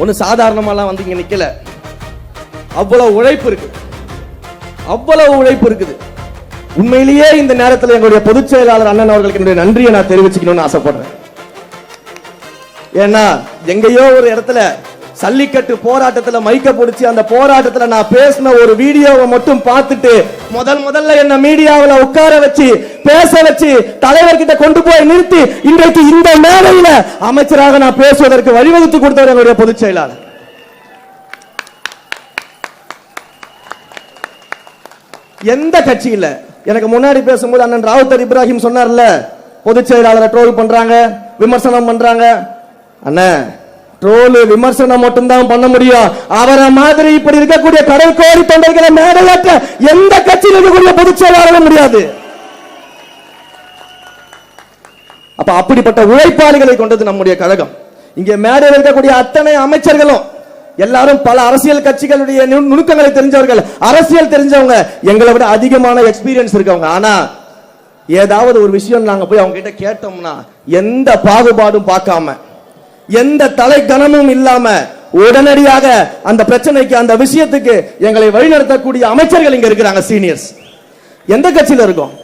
ஒண்ணு சாதாரணமாலாம் வந்து இங்க நிக்கல. அவ்வளவு உழைப்பு இருக்கு, அவ்வளவு உழைப்பு இருக்குது. உண்மையிலேயே இந்த நேரத்தில் எங்களுடைய பொதுச் செயலாளர் அண்ணன் அவர்களுக்கு என்னுடைய நன்றியை நான் தெரிவிச்சுக்கணும்னு ஆசைப்படுறேன். ஏன்னா எங்கேயோ ஒரு இடத்துல சல்லிக்கட்டு போராட்டத்துல மைக்க பிடிச்சி அந்த போராட்டத்துல நான் பேசின ஒரு வீடியோவை மட்டும் பார்த்துட்டு முதல்ல என்ன மீடியாவில் உட்கார வச்சு பேச வச்சு தலைவர்கிட்ட கொண்டு போய் நிறுத்தி இன்றைக்கு இந்த மேடையில அமைச்சராக நான் பேசுவதற்கு வழிவகுத்து கொடுத்தவர் எங்களுடைய பொதுச் செயலாளர். எந்த கட்சி இல்ல. எனக்கு முன்னாடி பேசும்போது அண்ணன் ராவுத்தர் இப்ராஹிம் சொன்னார்ல, பொதுச் செயலாளரை ட்ரோல் பண்றாங்க, விமர்சனம் பண்றாங்க. அண்ணன், ட்ரோல் விமர்சனம் மட்டும்தான் பண்ண முடியும். அவரை மாதிரி இப்படி இருக்கக்கூடிய கடல் கோரி தொண்டர்களை மேடையாற்ற எந்த கட்சியில் இருக்கக்கூடிய பொதுச் செயலாளரும் முடியாது. அப்ப அப்படிப்பட்ட உழைப்பாளிகளை கொண்டது நம்முடைய கழகம். இங்கே மேடையில் இருக்கக்கூடிய அத்தனை அமைச்சர்களும் எல்லாரும் பல அரசியல் கட்சிகளுடைய நுணுக்கங்களை தெரிஞ்சவர்கள், அரசியல் தெரிஞ்சவங்க, எங்களை விட அதிகமான எக்ஸ்பீரியன்ஸ் இருக்கவங்க. ஆனா ஏதாவது ஒரு விஷயம் நாங்க போய் அவங்க கிட்ட கேட்டோம்னா எந்த பாகுபாடும் பார்க்காம, எந்த தலை கனமும் இல்லாம உடனடியாக அந்த பிரச்சனைக்கு, அந்த விஷயத்துக்கு எங்களை வழிநடத்தக்கூடிய அமைச்சர்கள் இங்க இருக்கிறாங்க, சீனியர்ஸ். எந்த கட்சியில இருக்கும்?